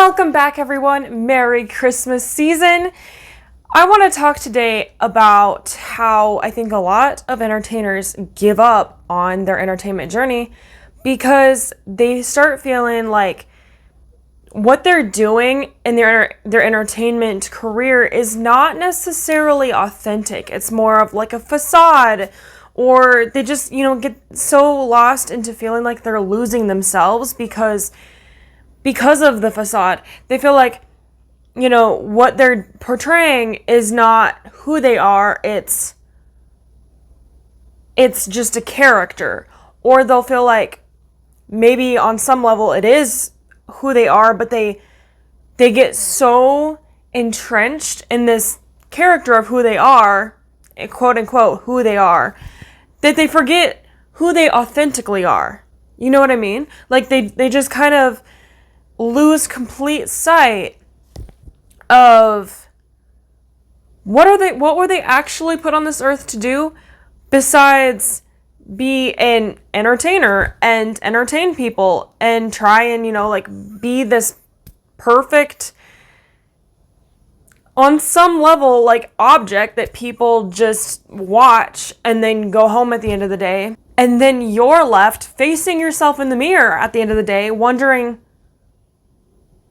Welcome back, everyone. Merry Christmas season. I want to talk today about how I think a lot of entertainers give up on their entertainment journey because they start feeling like what they're doing in their entertainment career is not necessarily authentic. It's more of like a facade, or they just, get so lost into feeling like they're losing themselves because of the facade. They feel like, what they're portraying is not who they are. It's just a character. Or they'll feel like maybe on some level it is who they are, but they get so entrenched in this character of who they are, quote unquote, who they are, that they forget who they authentically are. You know what I mean? Like they just kind of lose complete sight of what were they actually put on this earth to do besides be an entertainer and entertain people and try and be this perfect, on some level, object that people just watch and then go home at the end of the day, and then you're left facing yourself in the mirror at the end of the day wondering,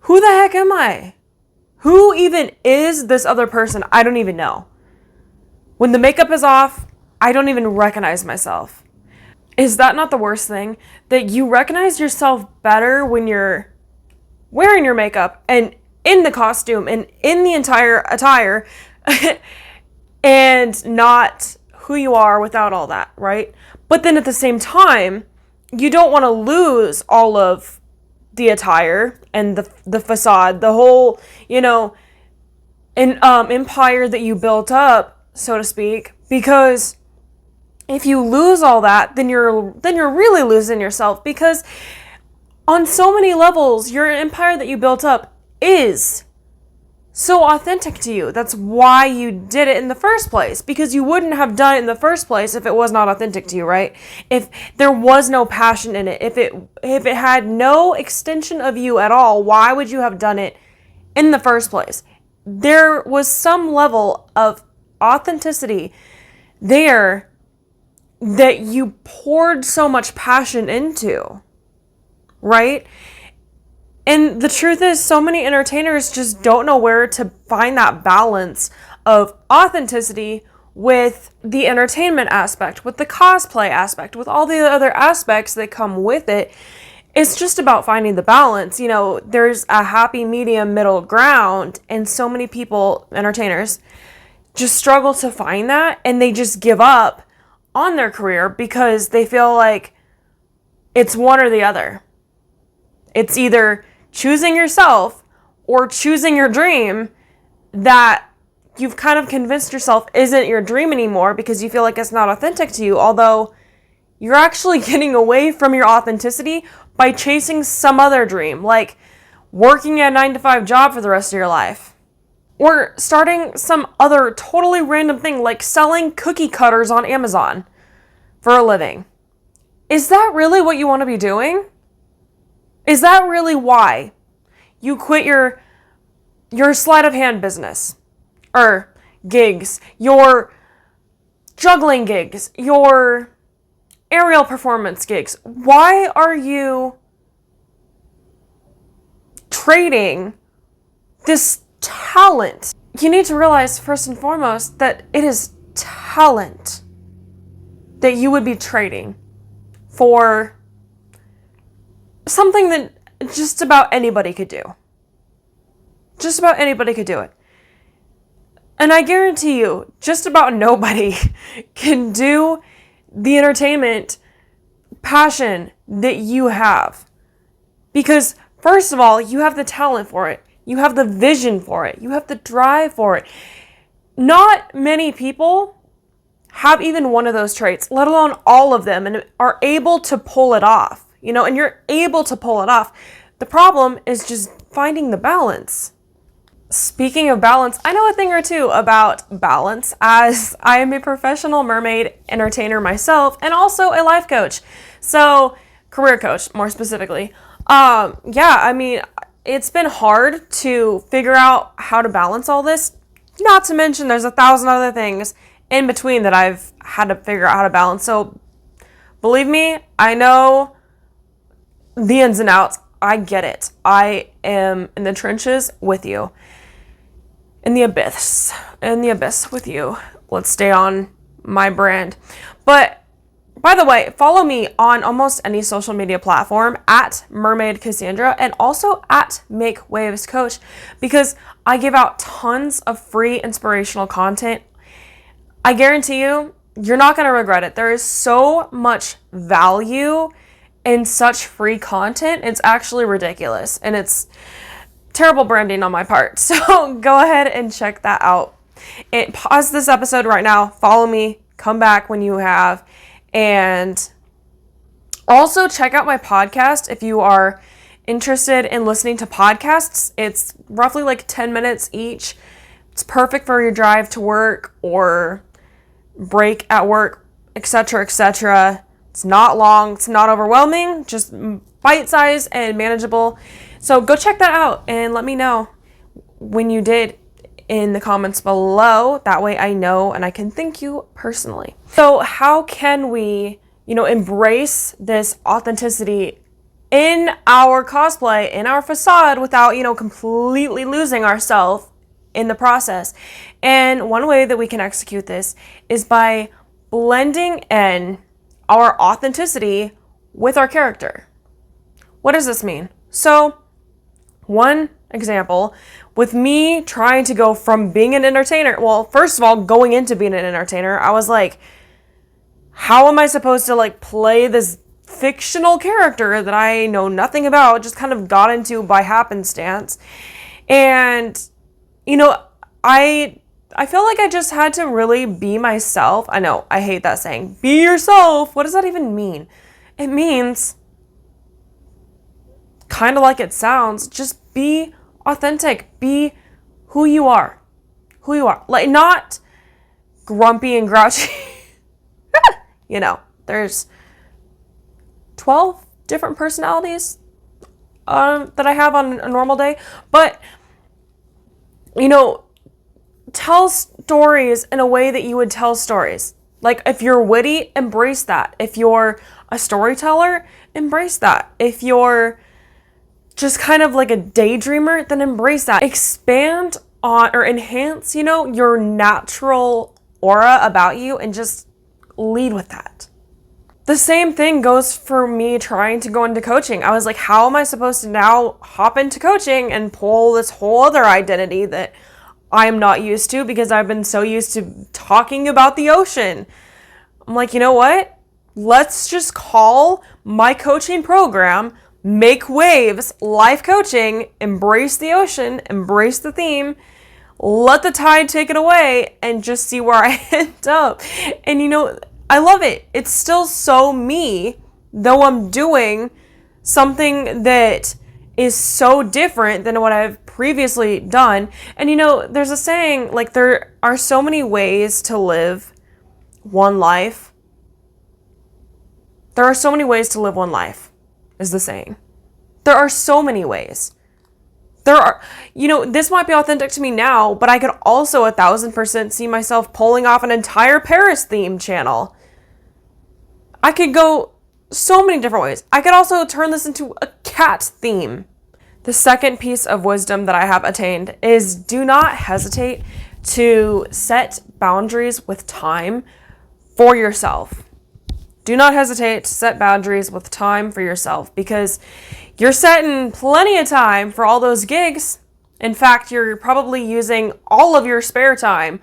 who the heck am I? Who even is this other person? I don't even know. When the makeup is off, I don't even recognize myself. Is that not the worst thing? That you recognize yourself better when you're wearing your makeup and in the costume and in the entire attire and not who you are without all that, right? But then at the same time, you don't want to lose all of the attire and the facade, the whole, empire that you built up, so to speak, because if you lose all that, then you're really losing yourself, because on so many levels, your empire that you built up is so authentic to you. That's why you did it in the first place, because you wouldn't have done it in the first place if it was not authentic to you, right? If there was no passion in it, if it had no extension of you at all, why would you have done it in the first place? There was some level of authenticity there that you poured so much passion into, right? And the truth is, so many entertainers just don't know where to find that balance of authenticity with the entertainment aspect, with the cosplay aspect, with all the other aspects that come with it. It's just about finding the balance. There's a happy medium middle ground, and so many people, entertainers, just struggle to find that, and they just give up on their career because they feel like it's one or the other. It's either choosing yourself or choosing your dream that you've kind of convinced yourself isn't your dream anymore because you feel like it's not authentic to you, although you're actually getting away from your authenticity by chasing some other dream, like working a 9-to-5 job for the rest of your life, or starting some other totally random thing like selling cookie cutters on Amazon for a living. Is that really what you want to be doing? Is that really why you quit your sleight of hand business or gigs, your juggling gigs, your aerial performance gigs? Why are you trading this talent? You need to realize first and foremost that it is talent that you would be trading for something that just about anybody could do. Just about anybody could do it. And I guarantee you, just about nobody can do the entertainment passion that you have. Because, first of all, you have the talent for it. You have the vision for it. You have the drive for it. Not many people have even one of those traits, let alone all of them, and are able to pull it off. And you're able to pull it off. The problem is just finding the balance. Speaking of balance, I know a thing or two about balance, as I am a professional mermaid entertainer myself and also a life coach. So, career coach, more specifically. it's been hard to figure out how to balance all this. Not to mention there's 1,000 other things in between that I've had to figure out how to balance. So believe me, I know the ins and outs. I get it. I am in the trenches with you. In the abyss with you. Let's stay on my brand. But by the way, follow me on almost any social media platform at Mermaid Kassandra and also at Make Waves Coach, because I give out tons of free inspirational content. I guarantee you, you're not going to regret it. There is so much value in such free content. It's actually ridiculous, and it's terrible branding on my part. So go ahead and check that out. And pause this episode right now. Follow me. Come back when you have. And also check out my podcast if you are interested in listening to podcasts. It's roughly like 10 minutes each. It's perfect for your drive to work or break at work, etc., etc. It's not long. It's not overwhelming. Just bite-sized and manageable. So go check that out and let me know when you did in the comments below. That way I know and I can thank you personally. So how can we, embrace this authenticity in our cosplay, in our facade, without, completely losing ourselves in the process? And one way that we can execute this is by blending in our authenticity with our character. What does this mean? So, one example, with me trying to go from being an entertainer, well, first of all, going into being an entertainer, I was like, how am I supposed to play this fictional character that I know nothing about, just kind of got into by happenstance? And, I feel like I just had to really be myself. I know, I hate that saying, be yourself. What does that even mean? It means, kind of like it sounds, just be authentic. Be who you are. Who you are. Not grumpy and grouchy. There's 12 different personalities that I have on a normal day. But, tell stories in a way that you would tell stories. If you're witty, embrace that. If you're a storyteller, embrace that. If you're just kind of like a daydreamer, then embrace that. Expand on or enhance, your natural aura about you and just lead with that. The same thing goes for me trying to go into coaching. I was like, how am I supposed to now hop into coaching and pull this whole other identity that I am not used to because I've been so used to talking about the ocean? I'm like, you know what? Let's just call my coaching program Make Waves Life Coaching. Embrace the ocean, embrace the theme, let the tide take it away, and just see where I end up. And I love it. It's still so me, though I'm doing something that is so different than what I've previously done. And there's a saying, there are so many ways to live one life. There are so many ways to live one life, is the saying. There are so many ways. There are, this might be authentic to me now, but I could also 1,000% see myself pulling off an entire Paris theme channel. I could go so many different ways. I could also turn this into a cat theme. The second piece of wisdom that I have attained is do not hesitate to set boundaries with time for yourself. Do not hesitate to set boundaries with time for yourself, because you're setting plenty of time for all those gigs. In fact, you're probably using all of your spare time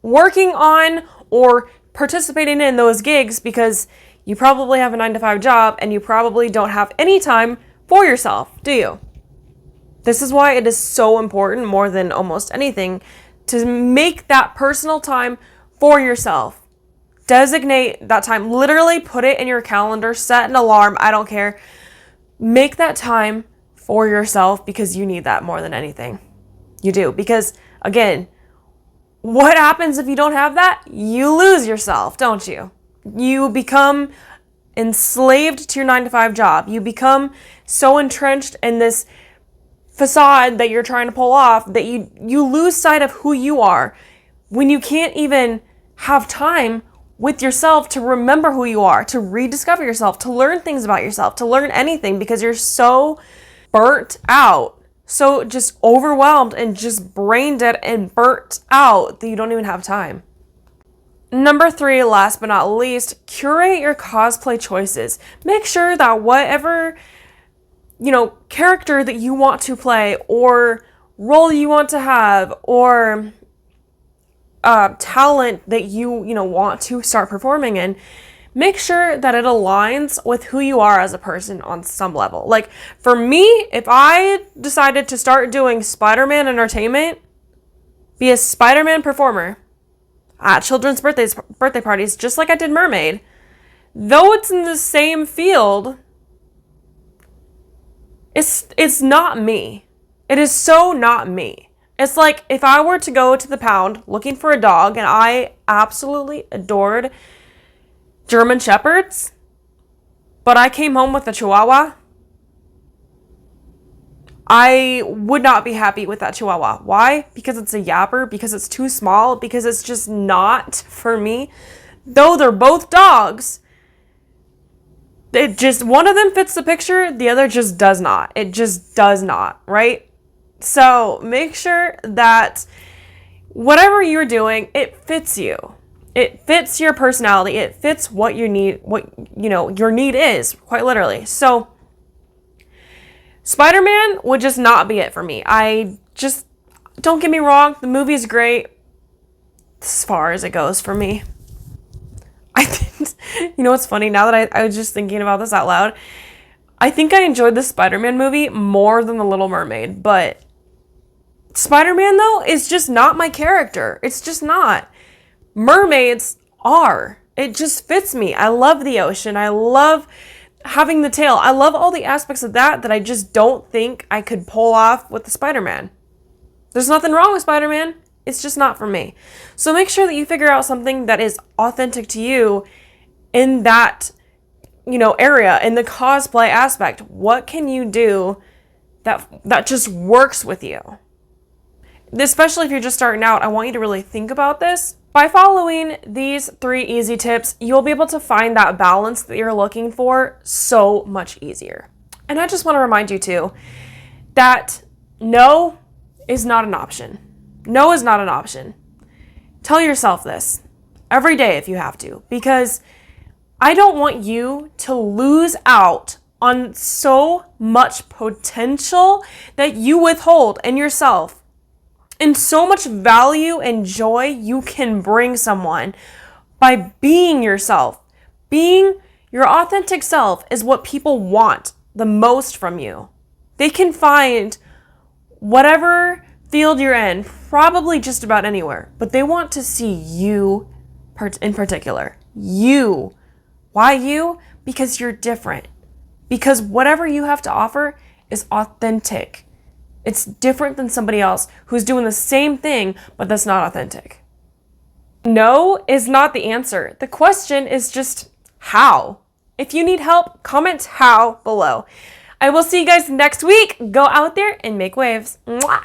working on or participating in those gigs because you probably have a 9-to-5 job and you probably don't have any time for yourself, do you? This is why it is so important, more than almost anything, to make that personal time for yourself. Designate that time. Literally put it in your calendar. Set an alarm. I don't care. Make that time for yourself because you need that more than anything. You do. Because, again, what happens if you don't have that? You lose yourself, don't you? You become enslaved to your 9-to-5 job. You become so entrenched in this facade that you're trying to pull off, that you lose sight of who you are when you can't even have time with yourself to remember who you are, to rediscover yourself, to learn things about yourself, to learn anything, because you're so burnt out, so just overwhelmed and just brain dead and burnt out that you don't even have time. Number 3, last but not least, curate your cosplay choices. Make sure that whatever, character that you want to play or role you want to have or talent that you want to start performing in, make sure that it aligns with who you are as a person on some level. Like for me, if I decided to start doing Spider-Man entertainment, be a Spider-Man performer at children's birthday parties, just like I did Mermaid, though it's in the same field, it's not me. It is so not me. It's like if I were to go to the pound looking for a dog, and I absolutely adored German Shepherds, but I came home with a Chihuahua, I would not be happy with that Chihuahua. Why? Because it's a yapper, because it's too small, because it's just not for me. Though they're both dogs, one of them fits the picture, the other just does not. It just does not, right? So make sure that whatever you're doing, it fits you. It fits your personality. It fits what you need, your need is, quite literally. So Spider-Man would just not be it for me. Don't get me wrong, the movie is great as far as it goes for me. I think, what's funny, now that I was just thinking about this out loud, I think I enjoyed the Spider-Man movie more than The Little Mermaid, but Spider-Man, though, is just not my character. It's just not. Mermaids are. It just fits me. I love the ocean. I love having the tail. I love all the aspects of that I just don't think I could pull off with the Spider-Man. There's nothing wrong with Spider-Man. It's just not for me. So make sure that you figure out something that is authentic to you in that, area, in the cosplay aspect. What can you do that just works with you? Especially if you're just starting out, I want you to really think about this. By following these 3 easy tips, you'll be able to find that balance that you're looking for so much easier. And I just want to remind you too, that no is not an option. No is not an option. Tell yourself this every day if you have to, because I don't want you to lose out on so much potential that you withhold in yourself, and so much value and joy you can bring someone by being yourself. Being your authentic self is what people want the most from you. They can find whatever field you're in, probably just about anywhere, but they want to see you in particular. You. Why you? Because you're different. Because whatever you have to offer is authentic. It's different than somebody else who's doing the same thing, but that's not authentic. No is not the answer. The question is just how. If you need help, comment how below. I will see you guys next week. Go out there and make waves. Mwah!